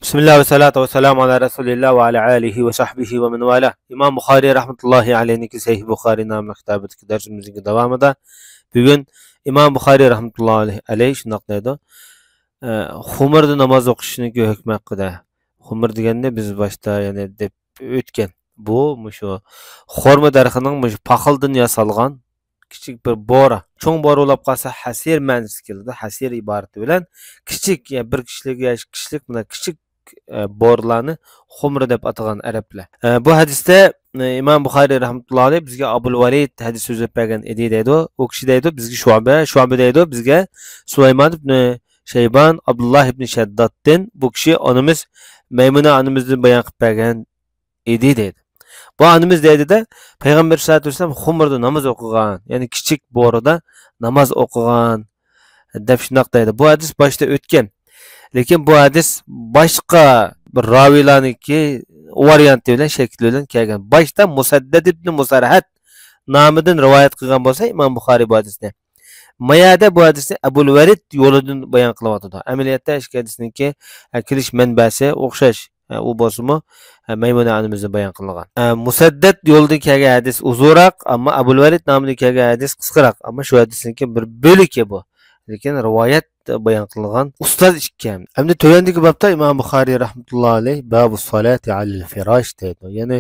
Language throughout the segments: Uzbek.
Bismillah ve salatu ve selamu ala Resulillah ve ala alihi ve sahbihi ve men valah. İmam Bukhari rahmetullahi aleyhinki Sahih Bukhari namlı kitabındaki dersimizin devamında bugün İmam Bukhari rahmetullahi aleyhi şundaq deydi. Humurda namaz o'qishni hukmi haqida. Humur degende biz başta yani deb o'tgan. Bu mushu xorma darxining mushu paxildan yasalgan kichik bir bora. Cho'ng bora bo'lib qolsa hasir ma'nosi keladi. Hasir iborati bilan kichik yani bir kishilik buna kichik borlarni xumr deb atagan arablar. Bu hadisda İmam Buxoriy rahmatullohi alayhi bizga Abul Valid hadis so'zlab bergan edi deydi. U kishi deydi bizga Shu'ba deydi bizga Sulaymon ibn Shayban Abdullah ibn Shaddaddan bu kishi onamiz Maymuna onamizdan bayon qilib bergan edi deydi. Bu onamiz deydi-da Payg'ambar sollallohu alayhi vasallam xumrda namoz o'qigan, ya'ni kichik borada namoz o'qigan deb shundoq deydi. Bu hadis boshda o'tgan. Lekin bu hadis boshqa bir raviylarniki varianti bilan shakli bilan kelgan. Boshda Musaddad ibn Musarhat nomidan rivoyat qilgan bo'lsa Imom Buxoriy bu hadisni. Mayada bu hadisni Abul Valid yo'lidan bayon qilyapti. Amaliyotda ishki hadisniki kirish manbasi o'xshash. U bo'lsa-mu Maymuna onamizda bayon qilingan. Musaddad yo'lidan kelgan hadis uzunroq, ammo Abul Valid nomidan kelgan hadis qisqaroq. Ammo shu hadisniki bir bo'liki bu. Lekin rivoyat bayon qilingan ustoz ekan. Endi tövendagi babda Imom Buxoriy rahmatullohi alayhi babu solati alal firosh deydi. Ya'ni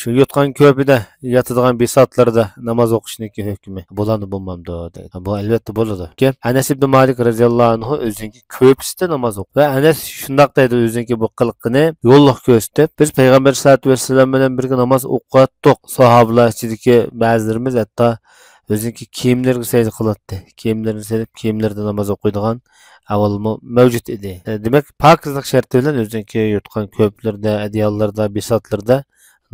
shu yotgan ko'pida yotadigan besatlarda namoz o'qishniki hukmi bo'ladi bo'lmamdi deydi. Bu albatta bo'ladi. Anas ibn Malik radhiyallohu anhu o'ziniki ko'pisida namoz o'qidi. Va Anas shundoq deydi o'ziniki bu qilqini yo'lliq ko'rsatib, biz payg'ambar sollallohu alayhi vasallam bilan birga namoz o'qiyotdik. Sahobalar ichidagi ba'zilarimiz hatto o'ziniki kiyimlarga sajda qiladi. Kiyimlarini serib, kiyimlarda namoz o'qiydigan avval mavjud edi. Demak, pokizlik sharti bilan o'ziniki yotgan ko'plarda, adiyallarda, besatlarda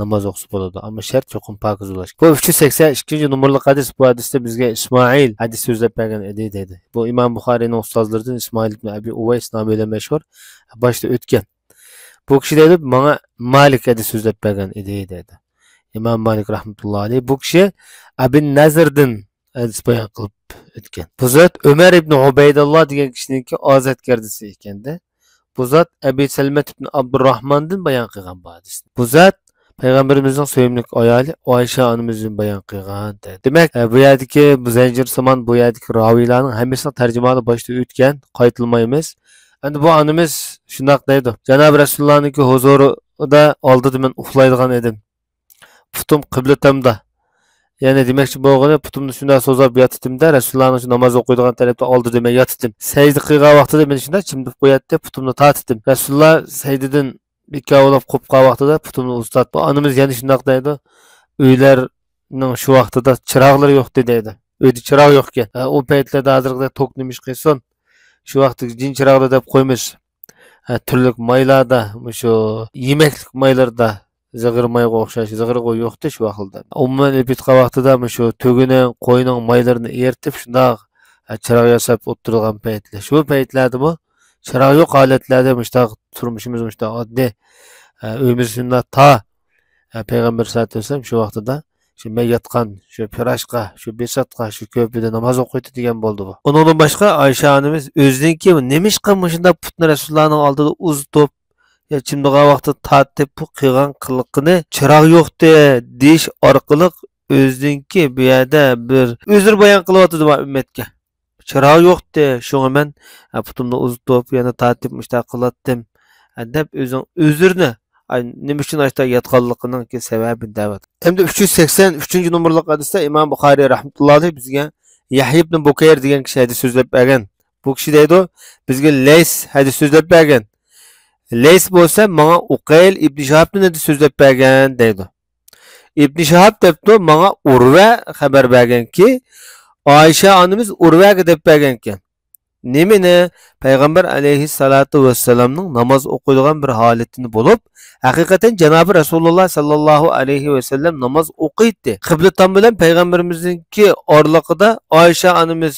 namoz o'qisa bo'ladi. Ammo shart cho'qim pokiz bo'lish. Bu 382 numaralı hadis. Bu hadisda bizga Ismoil hadis so'zlab bergan edi deydi. Bu Imom Buxoriyning ustozlaridan Ismoil ibn Abi Uvays nomi bilan mashhur. Boshda o'tgan. Bu kishi deydi, menga Malik hadis so'zlab bergan edi deydi. İmam Malik rahmetullah alayhi bu kishi Abin Nazrdan hadis bayon qilib o'tgan. Bu zot Ömer ibn Ubaydulloh degan kishiniki ozodgardisi ekanda. Bu zot Abi Salmat ibn Abdurrahmondan bayon qilgan bu hadisni. Bu zot Peygamberimizin sevimlik ayoli Oyisha onamizdan bayon qilgan dedi. Demak, bu yerdagi bu zanjir samon bu yerdagi raviylarning hammasini tarjimani boshda o'tgan, qaytilmaymiz. Endi bu onamiz shundoq deydi. Janob Rasulullohning huzurida oldida men uxlaydigan edim. Putum qiblatamda. Yani demakchi bo'lgani putumni shunday so'zab yotdim-da, Rasulullohning namoz o'qiydigan tarafda oldida men yotdim. Sajda qilgan vaqtida men shunday chimdib qo'yatdi, putumni tortdim. Rasululloh sajdadan bekovlab qo'pqa vaqtida putumni uzatdi. Onamiz yana shunday deydi. Uylarning shu vaqtida chiroqlar yo'q deydi. Uyda chiroq yo'q ekan. U paytlarda hozirgidek tok nimish qilsin. Shu vaqtda jin chiroqlar deb qo'ymish. Turli maylarda, shu yemeklik maylarda zig'irmayga o'xshash zig'irg'o yo'qdi shu vaqtda. Umuman bitqa vaqtida shu tugini, qo'yning maylarini eritib shundoq chiroq yasab o'tirgan paytlar. Shu paytlarda bu chiroq yo'q holatlarda mushtaq turmushimiz mushtaq oddiy uyimiz shunda ta payg'ambar sollallohu alayhi vasallam shu vaqtida shu men yotgan shu firashqa, shu besatqa, shu ko'pida namoz o'qiydi degan bo'ldi bu. Undan boshqa Oysha onamiz o'ziniki nimishqa shunda putni Rasulullohning oldida uzitib ya chimdigan vaqtda tatib bu qilgan qiliqini chiroq yo'qdi deyish orqali o'ziniki bu yerda bir uzr bayon qilyapti ummatga. Chiroq yo'qdi, shunga men putumni uzitib yana tatib mushtaq qilatdim deb o'zing uzrni nima uchun aytda yotganligining sababini davat. Endi 383 numaralı hadisda Imom Buxoriy rahmatullohi alayhi bizga Yahya ibn Bukayr degan kishi hadis so'zlab bergan. Bu kishi deydi, bizga Lays hadis so'zlab bergan. Lays bo'lsa menga Uqayl ibn Shahabdan hadis so'zlab bergan deydi. Ibn Shahab debdi menga Urva xabar berganki, Oyisha onamiz Urvaga deb bergan ekan. Nimani payg'ambar alayhissalatu vassalamning namoz o'qiydigan bir holatini bo'lib, haqiqatan janobi Rasululloh sallallohu alayhi vasallam namoz o'qiydi. Qiblaton bilan payg'ambarimizning orliqida Oyisha onamiz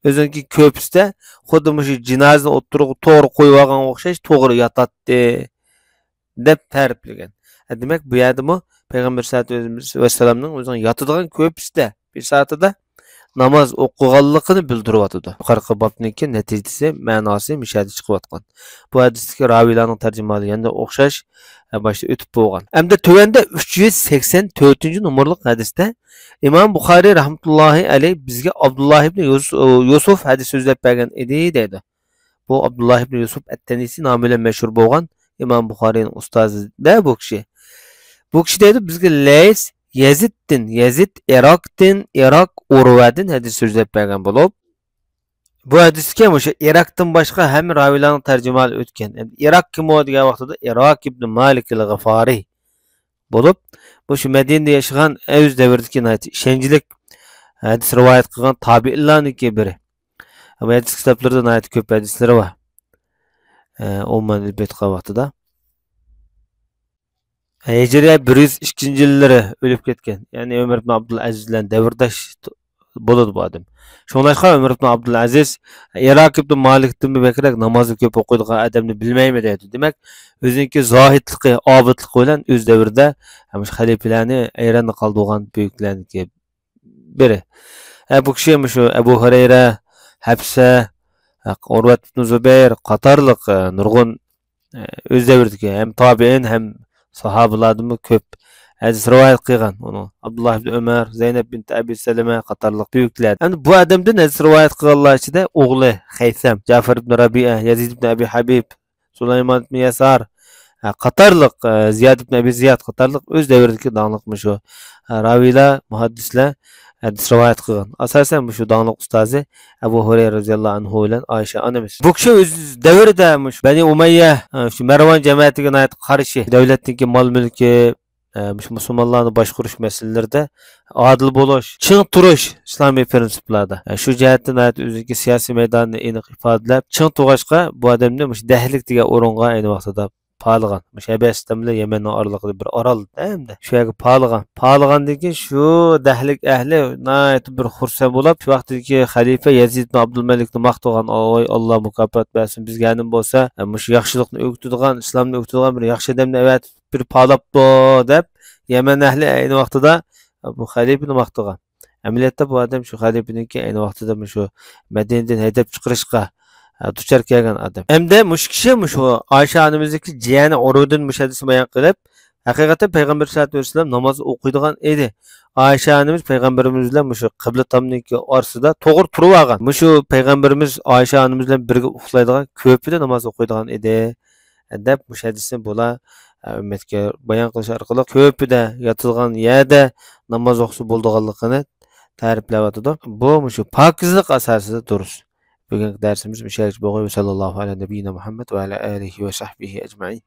o'ziniki ko'pisida xuddi shu jinozani o'ttirib to'g'ri qo'yib olgan o'xshash to'g'ri yotadi deb ta'riflagan. Demak, bu yerda payg'ambar sallallohu alayhi vasallamning o'zining yotadigan ko'pisida bir soatida namoz o'qiganligini bildiryapti. Yuqorqi bobniki natijasi ma'nosi mishada chiqayotgan. Bu hadisdagi raviylarning tarjimasi yana o'xshash boshda o'tib bo'lgan. Hamda tuvanda 384-numurlik hadisda İmam Buxoriy rahmetullohi alayh bizga Abdullah ibn Yusuf hadis so'zlab bergan edi dedi. Bu Abdullah ibn Yusuf at-Tanisi nomi bilan mashhur bo'lgan İmam Buxoriyning ustozida bu kishi. Bu kishi dedi bizga Lays Yazid Iroq Urvadin hadis so'zlab bergan bo'lib, bu hadisga o'sha Iroqdan boshqa hamma raviylarning tarjimasi o'tgan. Iroq kim o degan vaqtida Iroq ibn Malik al-G'afari bo'lib, bu shu Madinada yashagan o'z davridagi ishonchlik hadis rivoyat qilgan tabiinlarniki biri. Bu hadis kitoblarida ko'p hadislari bor. Umuman ilbetqa vaqtida Hijriya 102-yillari o'lib ketgan. Ya'ni Umar ibn Abdulaziz bilan davrdosh bo'ladi bu odam. Shuningdek Umar ibn Abdulaziz Iroq ibn Malikdan bekrak namozni ko'p o'qiydigan odamni bilmaymi dedi. Demak, o'ziniki zohidligi, obidligi bilan o'z davrida ham xalifalarni ayron qoldirgan buyuklarniki biri. Bu kishi shu Abu Hurayra, Hafsa, Urvat ibn Zubayr qatorliq nurg'un o'z davridagi ham tobiin ham sahobalardan ko'p hadis rivoyat qilgan. Uni Abdullah ibn Umar, Zaynab bint Abi Salama qatorliq buyuklar. Endi bu odamdan hadis rivoyat qilganlar ichida o'g'li Haysam, Ja'far ibn Rabi'a, Yazid ibn Abi Habib, Sulaymon ibn Yasar qatorliq Ziyad ibn Abi Ziyad qatorliq o'z davridagi donglik shu raviylar, muhaddislar hadis rivoyat qilgan. Asosan shu donglik ustozi Abu Hurayra roziyallohu anhu bilan Oysha onamiz. Bu kishi o'z davrida Bani Umayya shu Marvon jamoatiga qarshi davlatniki mol mulki musulmonlarni boshqarish masalalarida adil bo'lish, ching turish islomiy prinsiplarda. Shu jihatdan o'ziga siyosiy maydonni aniq ifodalab, ching turishga bu odamni dahlik degan o'ringa ayni vaqtida Palagan. Şebestem bilan Yemenning oralig'ida bir orol hamda shu yerga Palagan. Palagandan keyin shu dahlik ahli nayt bir xursand bo'lib, shu vaqtdagi xalifa Yazid ibn Abdulmalikni maqtagan, "Oy Alloh mukofot bersin, bizga nim bo'lsa, shu yaxshilikni o'qitadigan, islomni o'qitadigan bir yaxshi odamni avat bir palabdi" deb Yemen ahli ayni vaqtida bu xalifani maqtagan. Amaliyotda bu odam shu xalifaniki ayni vaqtida shu Madinadan haydab chiqarishga duchar kelgan odam. Hamda mush kishi shu Oysha onamizniki jiyani Urudin hadisni bayon qilib, haqiqatan payg'ambar sollallohu alayhi vasallam namoz o'qiydigan edi. Oysha onamiz payg'ambarimiz bilan shu qibla tomniki orasida to'g'ri turib olgan. Shu payg'ambarimiz Oysha onamiz bilan birga uxlaydigan, ko'pida namoz o'qiydigan edi deb mush hadisni bo'la ummatga bayon qilish orqali ko'pida yotilgan yerda namoz o'qisa bo'ldiganligini ta'riflayotdi. Bu shu pokizlik asosida durust. Bugünkü dersimiz müşahit boğuyor. Sallallahu ala nebiyyina Muhammed ve ala alihi ve sahbihi ecmaîn.